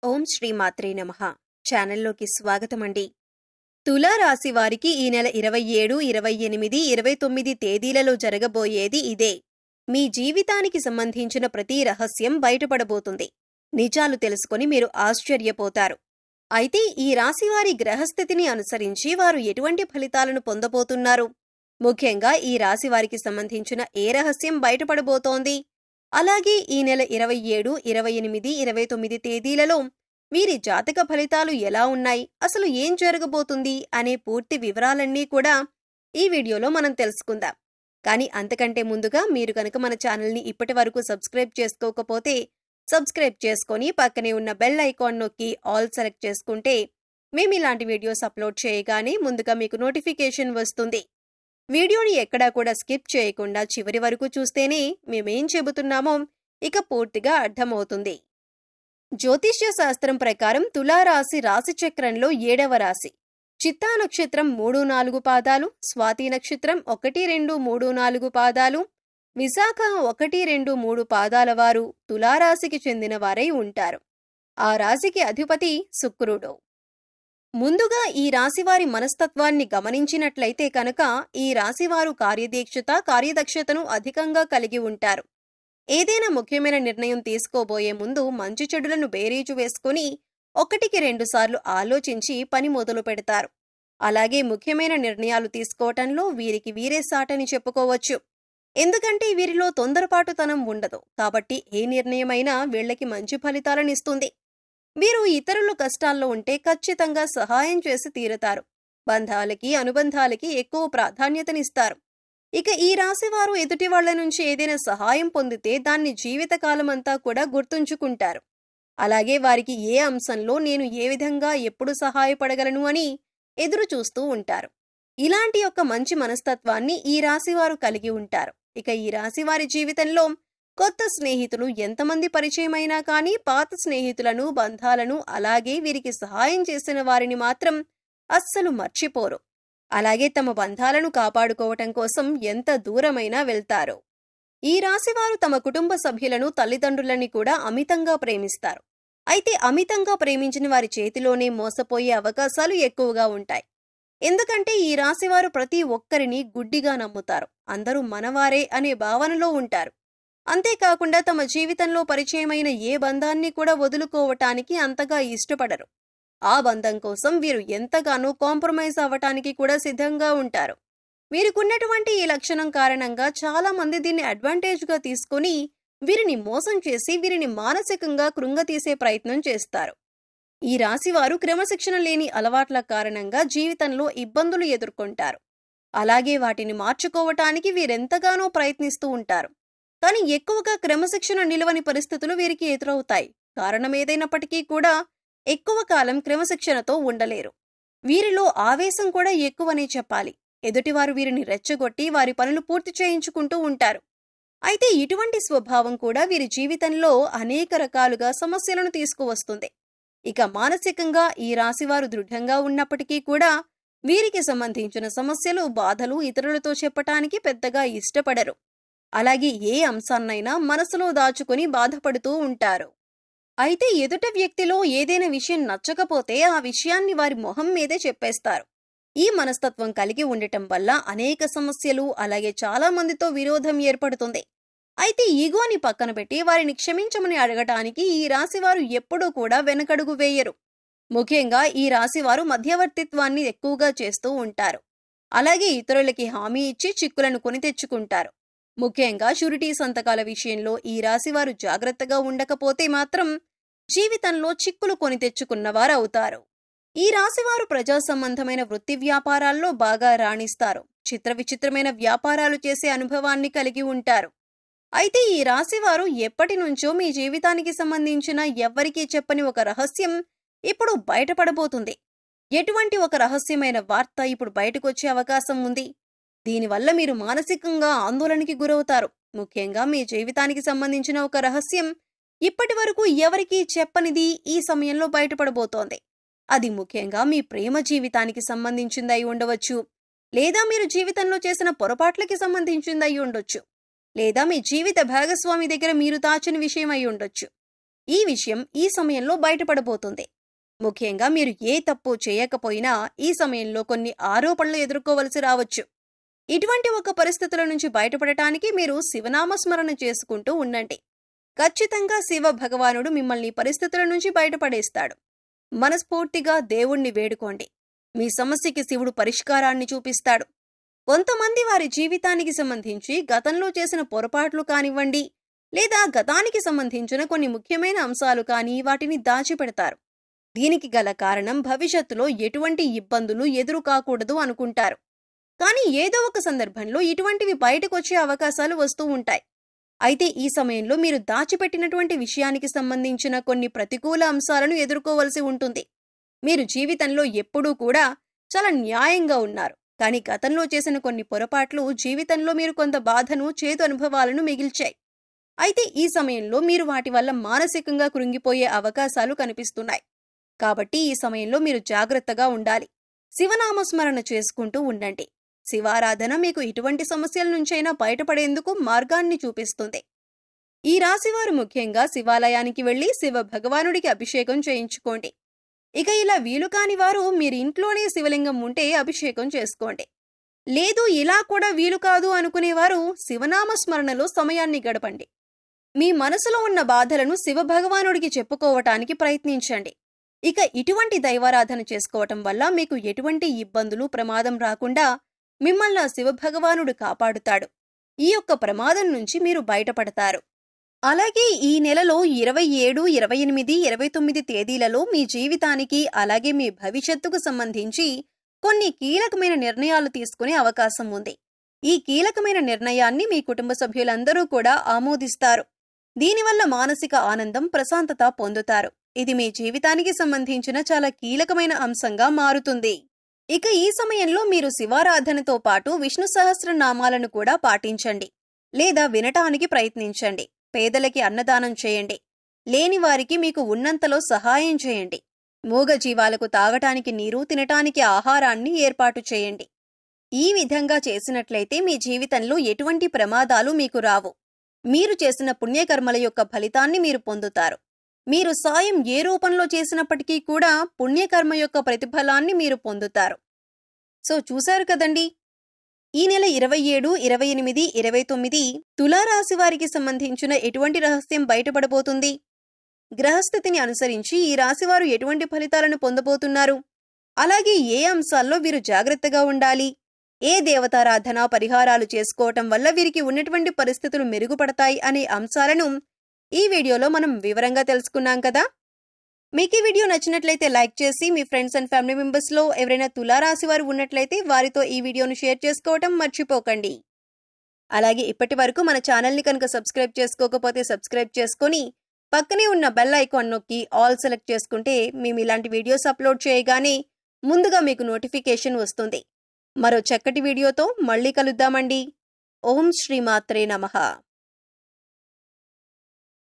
ఓం శ్రీ మాత్రే నమః. ఛానల్లోకి స్వాగతమండి. తులా రాశి వారికి ఈ నెల 27, 28, 29 తేదీలలో జరగబోయేది ఇదే. మీ జీవితానికి సంబంధించిన ప్రతి రహస్యం బయటపడబోతుంది. నిజాలు తెలుసుకొని మీరు ఆశ్చర్యపోతారు. అయితే ఈ రాశివారి గ్రహస్థితిని అనుసరించి వారు ఎటువంటి ఫలితాలను పొందబోతున్నారు? ముఖ్యంగా ఈ రాశివారికి సంబంధించిన ఏ రహస్యం బయటపడబోతోంది? అలాగే ఈ నెల 27, 28, 29 తేదీలలో వీరి జాతక ఫలితాలు ఎలా ఉన్నాయి, అసలు ఏం జరగబోతుంది అనే పూర్తి వివరాలన్నీ కూడా ఈ వీడియోలో మనం తెలుసుకుందాం. కానీ అంతకంటే ముందుగా మీరు కనుక మన ఛానల్ని ఇప్పటి వరకు సబ్స్క్రైబ్ చేసుకోకపోతే సబ్స్క్రైబ్ చేసుకొని పక్కనే ఉన్న బెల్ ఐకాన్ నొక్కి ఆల్ సెలెక్ట్ చేసుకుంటే మేము ఇలాంటి వీడియోస్ అప్లోడ్ చేయగానే ముందుగా మీకు నోటిఫికేషన్ వస్తుంది. వీడియోని ఎక్కడా కూడా స్కిప్ చేయకుండా చివరి వరకు చూస్తేనే మేమేం చెబుతున్నామో ఇక పూర్తిగా అర్థమవుతుంది. జ్యోతిష్య శాస్త్రం ప్రకారం తులారాశి రాశిచక్రంలో 7వ రాశి. చిత్తా నక్షత్రం 3-4 పాదాలు, స్వాతి నక్షత్రం 1, 2, 3, 4 పాదాలు, విశాఖ 1, 2, 3 పాదాల వారు తులారాశికి చెందిన వారై ఉంటారు. ఆ రాశికి అధిపతి శుక్రుడు. ముందుగా ఈ రాశివారి మనస్తత్వాన్ని గమనించినట్లయితే కనుక ఈ రాశివారు కార్యదక్షతను అధికంగా కలిగి ఉంటారు. ఏదైనా ముఖ్యమైన నిర్ణయం తీసుకోబోయే ముందు మంచి చెడులను బేరీజు వేసుకుని 1-2 సార్లు ఆలోచించి పని మొదలు పెడతారు. అలాగే ముఖ్యమైన నిర్ణయాలు తీసుకోవటంలో వీరికి వీరే సాటని చెప్పుకోవచ్చు. ఎందుకంటే వీరిలో తొందరపాటుతనం ఉండదు కాబట్టి ఏ నిర్ణయమైనా వీళ్ళకి మంచి ఫలితాలనిస్తుంది. వీరు ఇతరులు కష్టాల్లో ఉంటే ఖచ్చితంగా సహాయం చేసి తీరుతారు. బంధాలకి, అనుబంధాలకి ఎక్కువ ప్రాధాన్యతనిస్తారు. ఇక ఈ రాశివారు ఎదుటి వాళ్ల నుంచి ఏదైనా సహాయం పొందితే దాన్ని జీవితకాలమంతా కూడా గుర్తుంచుకుంటారు. అలాగే వారికి ఏ అంశంలో నేను ఏ విధంగా ఎప్పుడు సహాయపడగలను అని ఎదురు చూస్తూ ఉంటారు. ఇలాంటి ఒక మంచి మనస్తత్వాన్ని ఈ రాశివారు కలిగి ఉంటారు. ఇక ఈ రాశివారి జీవితంలో కొత్త స్నేహితులు ఎంతమంది పరిచయమైనా కానీ పాత స్నేహితులను, బంధాలను, అలాగే వీరికి సహాయం చేసిన వారిని మాత్రం అస్సలు మర్చిపోరు. అలాగే తమ బంధాలను కాపాడుకోవటం కోసం ఎంత దూరమైనా వెళ్తారు. ఈ రాశివారు తమ కుటుంబ సభ్యులను, తల్లిదండ్రులని కూడా అమితంగా ప్రేమిస్తారు. అయితే అమితంగా ప్రేమించిన వారి చేతిలోనే మోసపోయే అవకాశాలు ఎక్కువగా ఉంటాయి. ఎందుకంటే ఈ రాశివారు ప్రతి ఒక్కరిని గుడ్డిగా నమ్ముతారు. అందరూ మనవారే అనే భావనలో ఉంటారు. అంతేకాకుండా తమ జీవితంలో పరిచయమైన ఏ బంధాన్ని కూడా వదులుకోవటానికి అంతగా ఇష్టపడరు. ఆ బంధం కోసం వీరు ఎంతగానో కాంప్రమైజ్ అవ్వటానికి కూడా సిద్ధంగా ఉంటారు. వీరికున్నటువంటి ఈ లక్షణం కారణంగా చాలా మంది దీన్ని అడ్వాంటేజ్గా తీసుకుని వీరిని మోసం చేసి వీరిని మానసికంగా కృంగతీసే ప్రయత్నం చేస్తారు. ఈ రాశివారు క్రమశిక్షణ లేని అలవాట్ల కారణంగా జీవితంలో ఇబ్బందులు ఎదుర్కొంటారు. అలాగే వాటిని మార్చుకోవటానికి వీరెంతగానో ప్రయత్నిస్తూ ఉంటారు. కానీ ఎక్కువగా క్రమశిక్షణ నిలవని పరిస్థితులు వీరికి ఎదురవుతాయి. కారణమేదైనప్పటికీ కూడా ఎక్కువ కాలం క్రమశిక్షణతో ఉండలేరు. వీరిలో ఆవేశం కూడా ఎక్కువనే చెప్పాలి. ఎదుటివారు వీరిని రెచ్చగొట్టి వారి పనులు పూర్తి చేయించుకుంటూ ఉంటారు. అయితే ఇటువంటి స్వభావం కూడా వీరి జీవితంలో అనేక రకాలుగా సమస్యలను తీసుకువస్తుంది. ఇక మానసికంగా ఈ రాశివారు దృఢంగా ఉన్నప్పటికీ కూడా వీరికి సంబంధించిన సమస్యలు, బాధలు ఇతరులతో చెప్పటానికి పెద్దగా ఇష్టపడరు. అలాగే ఏ అంశాన్నైనా మనసులో దాచుకుని బాధపడుతూ ఉంటారు. అయితే ఎదుట వ్యక్తిలో ఏదైనా విషయం నచ్చకపోతే ఆ విషయాన్ని వారి మొహం మీదే చెప్పేస్తారు. ఈ మనస్తత్వం కలిగి ఉండటం వల్ల అనేక సమస్యలు, అలాగే చాలా మందితో విరోధం ఏర్పడుతుంది. అయితే ఈగోని పక్కన పెట్టి వారిని క్షమించమని అడగటానికి ఈ రాశివారు ఎప్పుడూ కూడా వెనకడుగు వేయరు. ముఖ్యంగా ఈ రాశివారు మధ్యవర్తిత్వాన్ని ఎక్కువగా చేస్తూ ఉంటారు. అలాగే ఇతరులకి హామీ ఇచ్చి చిక్కులను కొని తెచ్చుకుంటారు. ముఖ్యంగా షూరిటీ సంతకాల విషయంలో ఈ రాశివారు జాగ్రత్తగా ఉండకపోతే మాత్రం జీవితంలో చిక్కులు కొని తెచ్చుకున్నవారవుతారు. ఈ రాశివారు ప్రజా సంబంధమైన వృత్తి వ్యాపారాల్లో బాగా రాణిస్తారు. విచిత్రమైన వ్యాపారాలు చేసే అనుభవాన్ని కలిగి ఉంటారు. అయితే ఈ రాశివారు ఎప్పటి నుంచో మీ జీవితానికి సంబంధించిన ఎవ్వరికీ చెప్పని ఒక రహస్యం ఇప్పుడు బయటపడబోతుంది. ఎటువంటి ఒక రహస్యమైన వార్త ఇప్పుడు బయటకొచ్చే అవకాశం ఉంది. దీనివల్ల మీరు మానసికంగా ఆందోళనకి గురవుతారు. ముఖ్యంగా మీ జీవితానికి సంబంధించిన ఒక రహస్యం ఇప్పటి వరకు ఎవరికీ చెప్పనిది ఈ సమయంలో బయటపడబోతోంది. అది ముఖ్యంగా మీ ప్రేమ జీవితానికి సంబంధించిందై ఉండవచ్చు, లేదా మీరు జీవితంలో చేసిన పొరపాట్లకి సంబంధించిందై ఉండొచ్చు, లేదా మీ జీవిత భాగస్వామి దగ్గర మీరు దాచిన విషయం అయి ఉండొచ్చు. ఈ విషయం ఈ సమయంలో బయటపడబోతుంది. ముఖ్యంగా మీరు ఏ తప్పు చేయకపోయినా ఈ సమయంలో కొన్ని ఆరోపణలు ఎదుర్కోవలసి రావచ్చు. ఇటువంటి ఒక పరిస్థితుల నుంచి బయటపడటానికి మీరు శివనామస్మరణ చేసుకుంటూ ఉండండి. ఖచ్చితంగా శివ భగవానుడు మిమ్మల్ని పరిస్థితుల నుంచి బయటపడేస్తాడు. మనస్ఫూర్తిగా దేవుణ్ణి వేడుకోండి. మీ సమస్యకి శివుడు పరిష్కారాన్ని చూపిస్తాడు. కొంతమంది వారి జీవితానికి సంబంధించి గతంలో చేసిన పొరపాట్లు కానివ్వండి, లేదా గతానికి సంబంధించిన కొన్ని ముఖ్యమైన అంశాలు కానీ వాటిని దాచిపెడతారు. దీనికి గల కారణం భవిష్యత్తులో ఎటువంటి ఇబ్బందులు ఎదురు కాకూడదు అనుకుంటారు. కానీ ఏదో ఒక సందర్భంలో ఇటువంటివి బయటకొచ్చే అవకాశాలు వస్తూ ఉంటాయి. అయితే ఈ సమయంలో మీరు దాచిపెట్టినటువంటి విషయానికి సంబంధించిన కొన్ని ప్రతికూల అంశాలను ఎదుర్కోవలసి ఉంటుంది. మీరు జీవితంలో ఎప్పుడూ కూడా చాలా న్యాయంగా ఉన్నారు. కానీ గతంలో చేసిన కొన్ని పొరపాట్లు జీవితంలో మీరు కొంత బాధను, చేదు అనుభవాలను మిగిల్చాయి. అయితే ఈ సమయంలో మీరు వాటి వల్ల మానసికంగా కృంగిపోయే అవకాశాలు కనిపిస్తున్నాయి. కాబట్టి ఈ సమయంలో మీరు జాగ్రత్తగా ఉండాలి. శివనామస్మరణ చేసుకుంటూ ఉండండి. శివారాధన మీకు ఎటువంటి సమస్యల నుంచైనా బయటపడేందుకు మార్గాన్ని చూపిస్తుంది. ఈ రాశివారు ముఖ్యంగా శివాలయానికి వెళ్లి శివ భగవానుడికి అభిషేకం చేయించుకోండి. ఇక ఇలా వీలు కాని వారు మీరు ఇంట్లోనే శివలింగం ఉంటే అభిషేకం చేసుకోండి. లేదు ఇలా కూడా వీలు కాదు అనుకునేవారు శివనామస్మరణలో సమయాన్ని గడపండి. మీ మనసులో ఉన్న బాధలను శివభగవానుడికి చెప్పుకోవటానికి ప్రయత్నించండి. ఇక ఇటువంటి దైవారాధన చేసుకోవటం వల్ల మీకు ఎటువంటి ఇబ్బందులు, ప్రమాదం రాకుండా మిమ్మల్ని శివభగవానుడు కాపాడుతాడు. ఈ యొక్క ప్రమాదం నుంచి మీరు బయటపడతారు. అలాగే ఈ నెలలో 27, 28, 29 తేదీలలో మీ జీవితానికి అలాగే మీ భవిష్యత్తుకు సంబంధించి కొన్ని కీలకమైన నిర్ణయాలు తీసుకునే అవకాశం ఉంది. ఈ కీలకమైన నిర్ణయాన్ని మీ కుటుంబ సభ్యులందరూ కూడా ఆమోదిస్తారు. దీనివల్ల మానసిక ఆనందం, ప్రశాంతత పొందుతారు. ఇది మీ జీవితానికి సంబంధించిన చాలా కీలకమైన అంశంగా మారుతుంది. ఇక ఈ సమయంలో మీరు శివారాధనతో పాటు విష్ణు సహస్రనామాలను కూడా పాటించండి లేదా వినటానికి ప్రయత్నించండి. పేదలకి అన్నదానం చేయండి. లేని వారికి మీకు ఉన్నంతలో సహాయం చేయండి. మూగజీవాలకు తాగటానికి నీరు, తినటానికి ఆహారాన్ని ఏర్పాటు చేయండి. ఈ విధంగా చేసినట్లయితే మీ జీవితంలో ఎటువంటి ప్రమాదాలు మీకు రావు. మీరు చేసిన పుణ్యకర్మల యొక్క ఫలితాన్ని మీరు పొందుతారు. మీరు సాయం ఏ రూపంలో చేసినప్పటికీ కూడా పుణ్యకర్మ యొక్క ప్రతిఫలాన్ని మీరు పొందుతారు. సో చూశారు కదండి, ఈ నెల 27, 28, 29 తులారాశి వారికి సంబంధించిన ఎటువంటి రహస్యం బయటపడబోతుంది? గ్రహస్థితిని అనుసరించి ఈ రాశివారు ఎటువంటి ఫలితాలను పొందబోతున్నారు? అలాగే ఏ అంశాల్లో వీరు జాగ్రత్తగా ఉండాలి? ఏ దేవతారాధన, పరిహారాలు చేసుకోవటం వల్ల వీరికి ఉన్నటువంటి పరిస్థితులు మెరుగుపడతాయి అనే అంశాలను ఈ వీడియోలో మనం వివరంగా తెలుసుకున్నాం కదా. మీకు ఈ వీడియో నచ్చినట్లయితే లైక్ చేసి మీ ఫ్రెండ్స్ అండ్ ఫ్యామిలీ మెంబర్స్లో ఎవరైనా తులారాశి వారు ఉన్నట్లయితే వారితో ఈ వీడియోను షేర్ చేసుకోవటం మర్చిపోకండి. అలాగే ఇప్పటి వరకు మన ఛానల్ని కనుక సబ్స్క్రైబ్ చేసుకోకపోతే సబ్స్క్రైబ్ చేసుకొని పక్కనే ఉన్న బెల్ ఐకాన్ నొక్కి ఆల్ సెలెక్ట్ చేసుకుంటే మేము ఇలాంటి వీడియోస్ అప్లోడ్ చేయగానే ముందుగా మీకు నోటిఫికేషన్ వస్తుంది. మరో చక్కటి వీడియోతో మళ్ళీ కలుద్దామండి. ఓం శ్రీమాత్రే నమః.